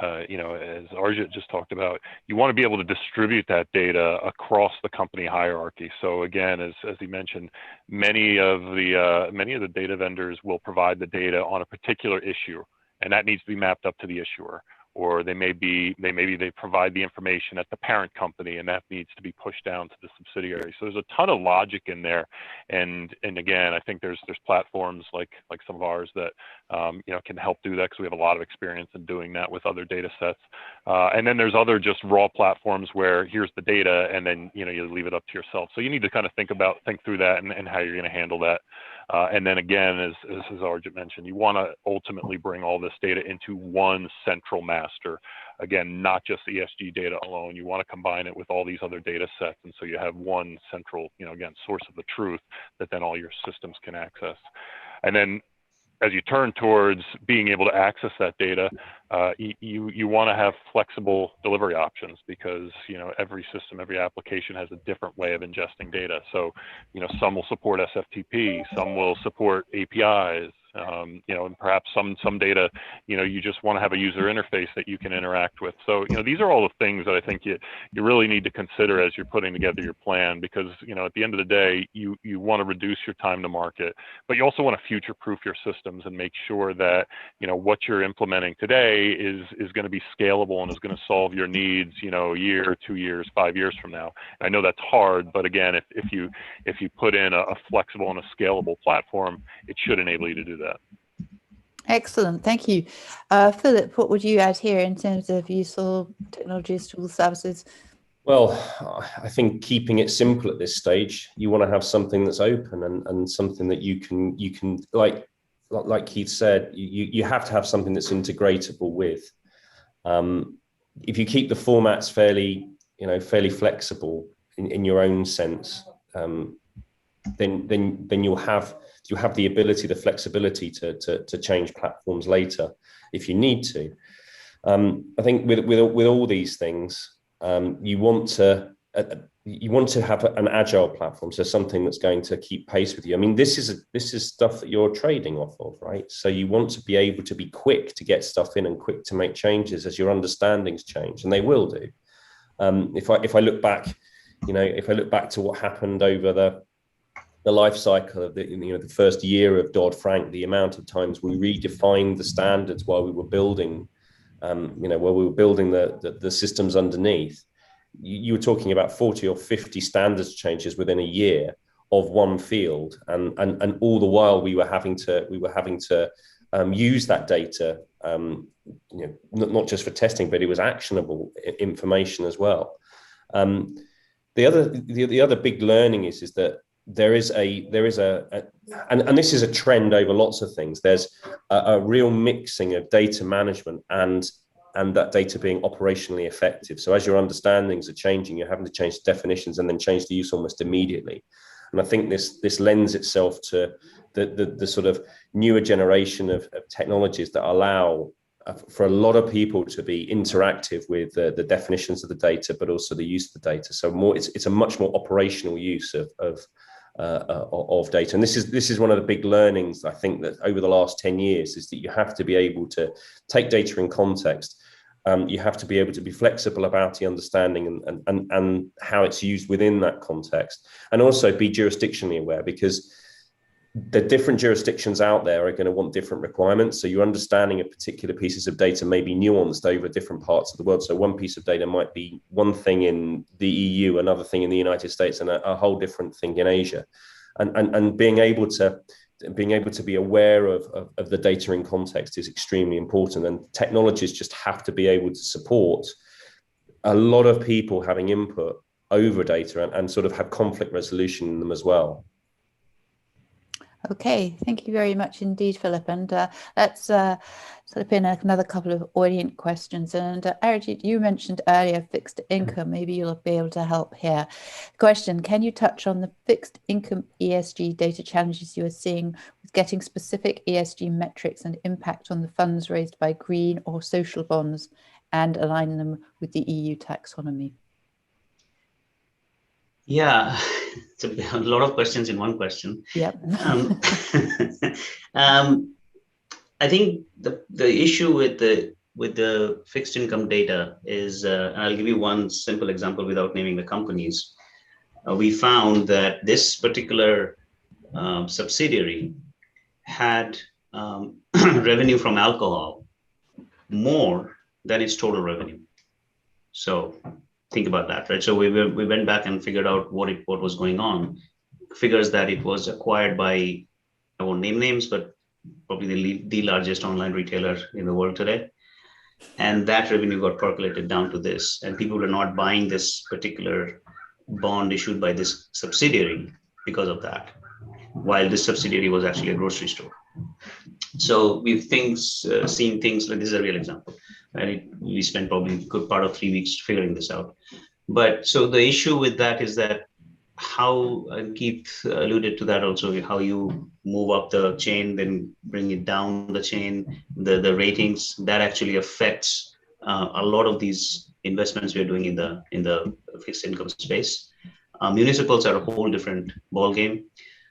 Speaker 4: as Arjit just talked about, you want to be able to distribute that data across the company hierarchy. So again, as he mentioned, many of the data vendors will provide the data on a particular issue, and that needs to be mapped up to the issuer. Or they provide the information at the parent company, and that needs to be pushed down to the subsidiary. So there's a ton of logic in there, and again, I think there's platforms like some of ours that can help do that, because we have a lot of experience in doing that with other data sets. And then there's other just raw platforms where here's the data, and then you leave it up to yourself. So you need to kind of think through that and how you're going to handle that. And then again, as Arjit mentioned, you want to ultimately bring all this data into one central master. Again, not just ESG data alone. You want to combine it with all these other data sets, and so you have one central, again, source of the truth that then all your systems can access. And then as you turn towards being able to access that data, you want to have flexible delivery options, because every system, every application has a different way of ingesting data. So some will support SFTP, some will support APIs, and perhaps some data, you just want to have a user interface that you can interact with. So these are all the things that I think you really need to consider as you're putting together your plan, because at the end of the day, you want to reduce your time to market, but you also want to future-proof your systems and make sure that what you're implementing today is going to be scalable and is going to solve your needs a year, 2 years, 5 years from now. And I know that's hard, but again, if you put in a flexible and a scalable platform, it should enable you to do that.
Speaker 1: Excellent, thank you. Philip, what would you add here in terms of useful technologies, tools, services?
Speaker 6: Well, I think keeping it simple at this stage, you want to have something that's open and something that you can like Keith said, you have to have something that's integratable with. If you keep the formats fairly flexible in your own sense, then you'll have the ability, the flexibility to change platforms later if you need to. I think with all these things, you want to have an agile platform, so something that's going to keep pace with you. I mean, this is stuff that you're trading off of, right? So you want to be able to be quick to get stuff in and quick to make changes as your understandings change, and they will do. If I look back, to what happened over the life cycle of the first year of Dodd-Frank, the amount of times we redefined the standards while we were building, the systems underneath. You were talking about 40 or 50 standards changes within a year of one field, and all the while we were having to use that data, not just for testing, but it was actionable information as well. The other big learning is that there is a and this is a trend over lots of things. There's a real mixing of data management and that data being operationally effective. So as your understandings are changing, you're having to change definitions and then change the use almost immediately. And I think this lends itself to the sort of newer generation of technologies that allow for a lot of people to be interactive with the definitions of the data, but also the use of the data. So it's a much more operational use of data. And this is one of the big learnings, I think, that over the last 10 years is that you have to be able to take data in context. You have to be able to be flexible about the understanding and how it's used within that context, and also be jurisdictionally aware, because the different jurisdictions out there are going to want different requirements. So your understanding of particular pieces of data may be nuanced over different parts of the world. So one piece of data might be one thing in the EU, another thing in the United States, and a whole different thing in Asia. and being able to be aware of the data in context is extremely important. And technologies just have to be able to support a lot of people having input over data and sort of have conflict resolution in them as well.
Speaker 1: Okay, thank you very much indeed, Philip. And let's sort of pin another couple of audience questions. And Arijit, you mentioned earlier fixed income. Maybe you'll be able to help here. Question, can you touch on the fixed income ESG data challenges you are seeing with getting specific ESG metrics and impact on the funds raised by green or social bonds and aligning them with the EU taxonomy?
Speaker 2: Yeah, it's a lot of questions in one question.
Speaker 1: Yep.
Speaker 2: I think the issue with the fixed income data is, and I'll give you one simple example without naming the companies. We found that this particular subsidiary had revenue from alcohol more than its total revenue. So think about that, right? So we went back and figured out what was going on. Figures that it was acquired by, I won't name names, but probably the largest online retailer in the world today. And that revenue got percolated down to this. And people were not buying this particular bond issued by this subsidiary because of that, while this subsidiary was actually a grocery store. So we've seen things like this is a real example. And we spent probably a good part of 3 weeks figuring this out. But so the issue with that is that how, and Keith alluded to that also, how you move up the chain, then bring it down the chain, the ratings, that actually affects a lot of these investments we're doing in the fixed income space. Municipals are a whole different ballgame.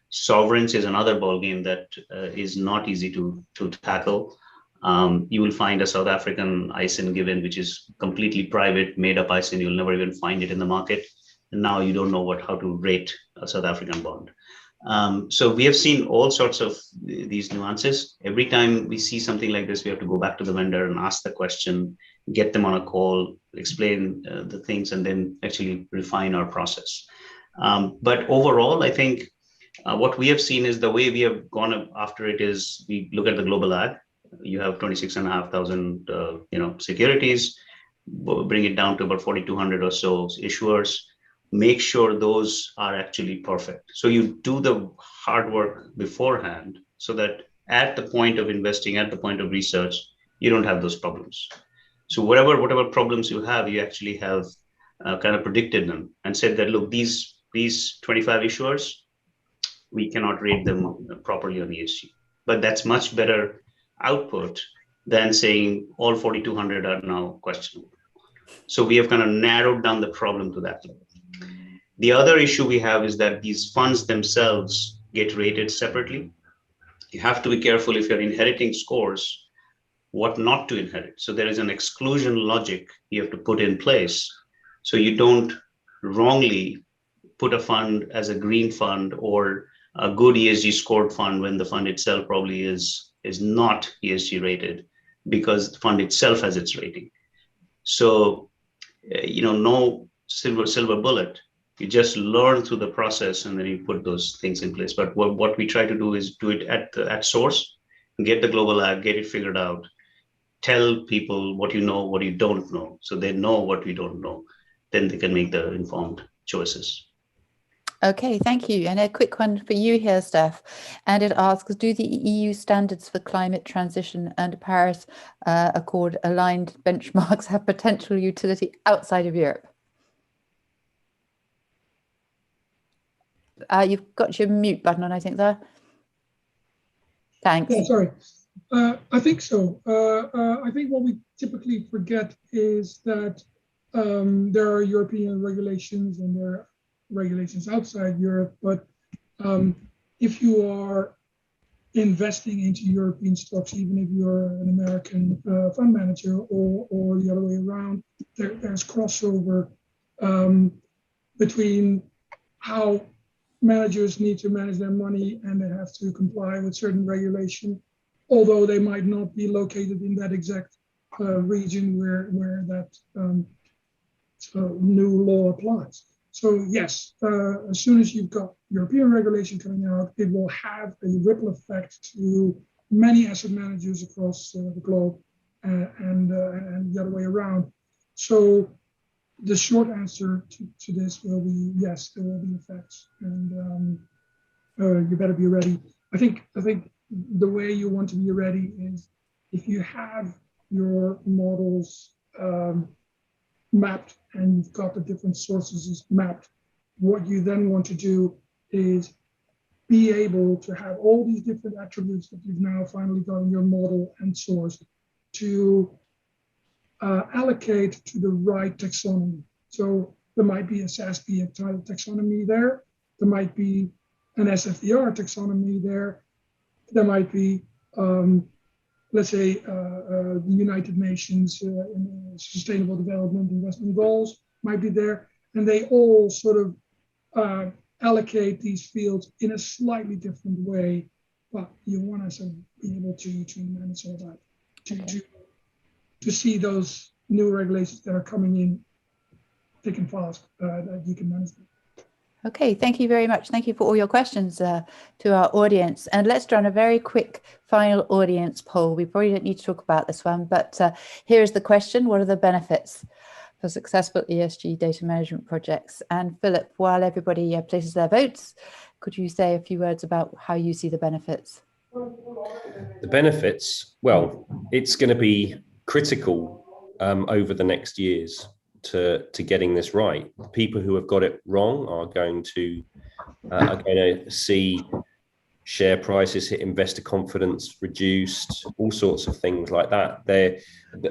Speaker 2: Sovereigns is another ballgame that is not easy to tackle. You will find a South African ISIN given, which is completely private, made up ISIN. You'll never even find it in the market. And now you don't know how to rate a South African bond. So we have seen all sorts of these nuances. Every time we see something like this, we have to go back to the vendor and ask the question, get them on a call, explain the things, and then actually refine our process. But overall, I think what we have seen is the way we have gone after it is we look at the global ag. You have 26,500 securities, bring it down to about 4,200 or so issuers, make sure those are actually perfect. So you do the hard work beforehand so that at the point of investing, at the point of research, you don't have those problems. So whatever problems you have, you actually have kind of predicted them and said that, look, these 25 issuers, we cannot rate them properly on ESG. But that's much better output than saying all 4,200 are now questionable. So we have kind of narrowed down the problem to that level. The other issue we have is that these funds themselves get rated separately. You have to be careful if you're inheriting scores, what not to inherit. So there is an exclusion logic you have to put in place so you don't wrongly put a fund as a green fund or a good ESG scored fund when the fund itself probably is not ESG rated because the fund itself has its rating. So, no silver bullet. You just learn through the process and then you put those things in place. But what we try to do is do it at source, get the global ag, get it figured out, tell people what you know, what you don't know, so they know what we don't know. Then they can make the informed choices.
Speaker 1: Okay, thank you. And a quick one for you here, Steph. And it asks, do the EU standards for climate transition and Paris Accord aligned benchmarks have potential utility outside of Europe? You've got your mute button on, I think, there. Thanks.
Speaker 5: Yeah, sorry. I think so. I think what we typically forget is that there are European regulations and there are regulations outside Europe, but if you are investing into European stocks, even if you're an American fund manager or the other way around, there's crossover between how managers need to manage their money and they have to comply with certain regulation, although they might not be located in that exact region where that new law applies. So yes, as soon as you've got European regulation coming out, it will have a ripple effect to many asset managers across the globe, and the other way around. So the short answer to this will be yes, there will be effects, and you better be ready. I think the way you want to be ready is if you have your models mapped and you've got the different sources mapped. What you then want to do is be able to have all these different attributes that you've now finally got in your model and source to allocate to the right taxonomy. So there might be a SASB Untitled taxonomy there. There might be an SFDR taxonomy there. There might be, let's say, the United Nations Sustainable Development Investment Goals might be there. And they all sort of allocate these fields in a slightly different way. But you want to sort of be able to manage all that, to see those new regulations that are coming in thick and fast, that you can manage them.
Speaker 1: Okay, thank you very much. Thank you for all your questions to our audience. And let's run a very quick final audience poll. We probably don't need to talk about this one, but here is the question. What are the benefits for successful ESG data management projects? And Philip, while everybody places their votes, could you say a few words about how you see the benefits?
Speaker 6: The benefits, well, it's going to be critical over the next years to getting this right. People who have got it wrong are going to see share prices hit, investor confidence reduced, all sorts of things like that.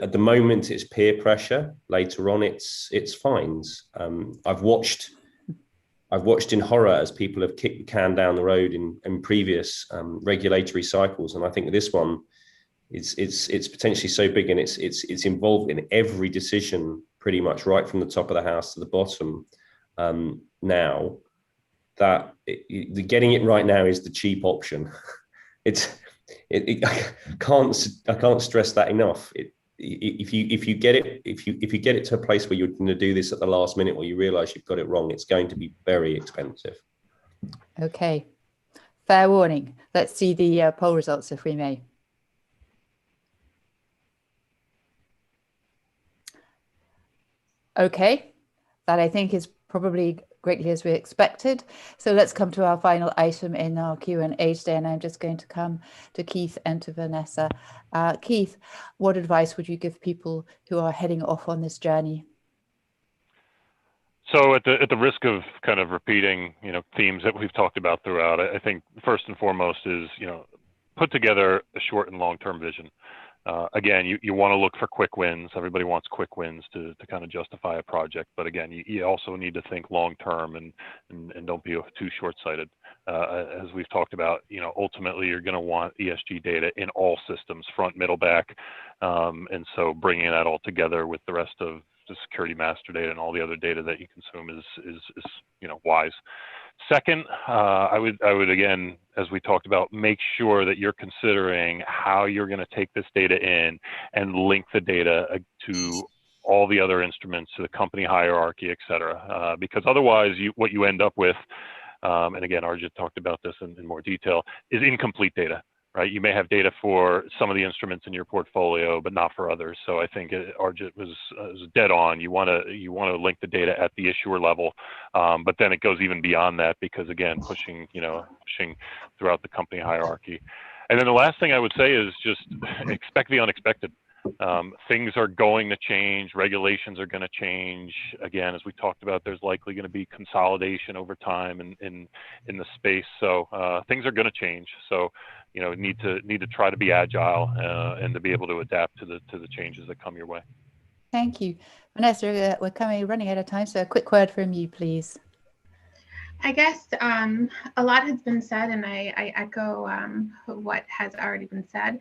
Speaker 6: At the moment, it's peer pressure. Later on, it's fines. I've watched in horror as people have kicked the can down the road in previous regulatory cycles, and I think this one it's potentially so big, and it's involved in every decision, pretty much right from the top of the house to the bottom. Now that getting it right now is the cheap option. I can't stress that enough. If you get it to a place where you're going to do this at the last minute, or you realize you've got it wrong, it's going to be very expensive.
Speaker 1: Okay, fair warning. Let's see the poll results, if we may. Okay, that I think is probably greatly as we expected. So let's come to our final item in our Q&A today, and I'm just going to come to Keith and to Vanessa. Keith, what advice would you give people who are heading off on this journey?
Speaker 4: So at the risk of kind of repeating, themes that we've talked about throughout, I think first and foremost is, put together a short and long-term vision. Again, you want to look for quick wins. Everybody wants quick wins to kind of justify a project. But again, you also need to think long-term and don't be too short-sighted. As we've talked about, ultimately you're going to want ESG data in all systems, front, middle, back. And so bringing that all together with the rest of the security master data and all the other data that you consume is wise. Second, I would again, as we talked about, make sure that you're considering how you're going to take this data in and link the data to all the other instruments, to the company hierarchy, et cetera. Because otherwise, what you end up with, and again, Arjit talked about this in more detail, is incomplete data. Right, you may have data for some of the instruments in your portfolio, but not for others. So I think Arjit was dead on. You want to link the data at the issuer level, but then it goes even beyond that, because again, pushing throughout the company hierarchy. And then the last thing I would say is just expect the unexpected. Things are going to change. Regulations are going to change. Again, as we talked about, there's likely going to be consolidation over time in the space. So things are going to change. So need to try to be agile and to be able to adapt to the changes that come your way.
Speaker 1: Thank you, Vanessa. We're running out of time, so a quick word from you, please.
Speaker 3: I guess a lot has been said, and I echo what has already been said.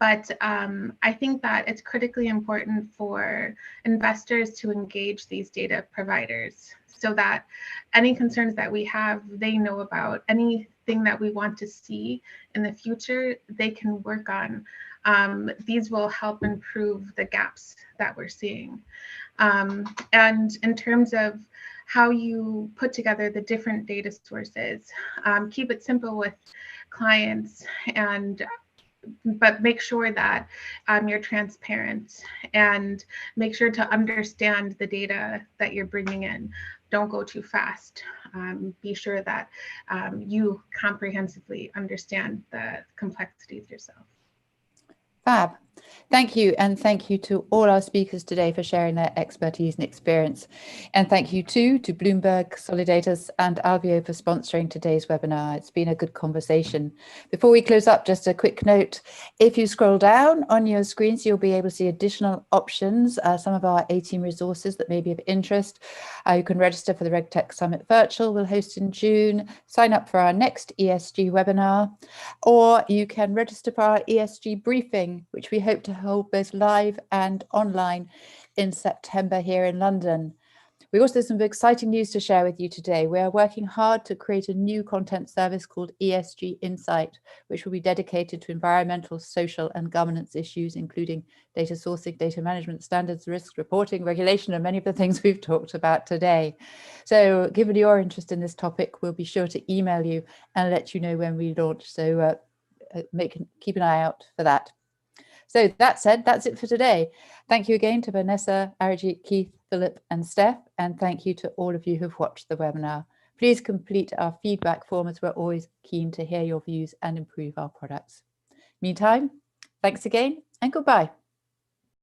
Speaker 3: But I think that it's critically important for investors to engage these data providers so that any concerns that we have, they know about. Anything that we want to see in the future, they can work on. These will help improve the gaps that we're seeing. And in terms of how you put together the different data sources. Keep it simple with clients, but make sure that you're transparent, and make sure to understand the data that you're bringing in. Don't go too fast. Be sure that you comprehensively understand the complexities yourself.
Speaker 1: Fab. Thank you. And thank you to all our speakers today for sharing their expertise and experience. And thank you too to Bloomberg, Solidatus and Alveo for sponsoring today's webinar. It's been a good conversation. Before we close up, just a quick note. If you scroll down on your screens, you'll be able to see additional options, some of our A-team resources that may be of interest. You can register for the RegTech Summit Virtual we'll host in June, sign up for our next ESG webinar, or you can register for our ESG briefing, which we hope to hold both live and online in September here in London. We also have some exciting news to share with you today. We are working hard to create a new content service called Esg Insight, which will be dedicated to environmental, social and governance issues, including data sourcing, data management, standards, risk reporting, regulation, and many of the things we've talked about today. So given your interest in this topic, we'll be sure to email you and let you know when we launch. So keep an eye out for that. So that said, that's it for today. Thank you again to Vanessa, Arijit, Keith, Philip and Steph, and thank you to all of you who've watched the webinar. Please complete our feedback form, as we're always keen to hear your views and improve our products. Meantime, thanks again and goodbye.